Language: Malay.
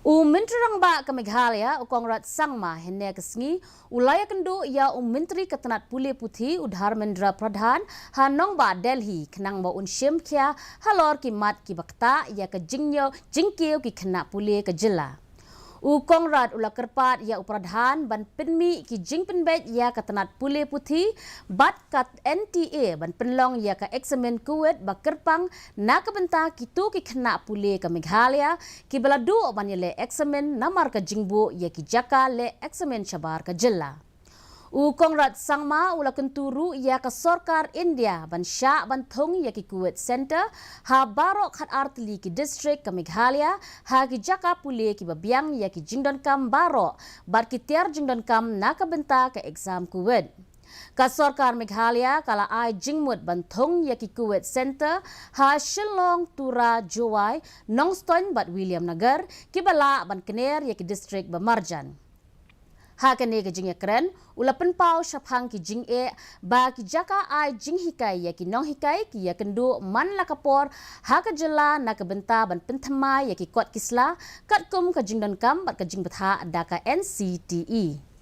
Menteri Rangba ke Meghalaya, Kongrat Sangma, henne kesngi, ulaya kendo ia Menteri Ketenat Pulih Putih, Dharmendra Pradhan, Hanong ba Delhi, kenang ba unshim kia, halor ki mat ki bakta, ia ke jingkio ki kena pulih ke jela. Kongrat ula kerpat ia Pradhan ban penmi ki jing penbet ia Ketenat Pulih Putih, bat kat NTA ban penlong ia ke eksamen kuwet ba kerpang na kebenta kitu ki kena pulih ke Meghalaya, ki beladu ban le eksamen namar ke jingbu ia ki jaka le eksamen cabar ke jela. Kongrat Sangma ula kenturu ia ke Sorkar India ban syak ban thong ia ki Kuwait Center ha barok khat artli ki distrik ke Meghalaya ha ki jaka pulih ki babiang ia ki jingdon kam barok bat ki tiar jingdon kam na kebenta ke exam Kuwait. Ka Sorkar Meghalaya kala ai jingmut ban thong ia ki Kuwait Center ha Shillong Tura Jowai Nongstoin bat William Nagar ki bala ban kener ia ki distrik Bamarjan. Ha kene ke jing ekren ula penpau shaphang ki jing e ba ki jaka ai jing hikai ya ki nong hikai ki ya kendu man la kapor ha ka jela na ka benta ban penthama ya ki kot kisla kat kum ka jing don kam bat ka jing batha da ka NCTE.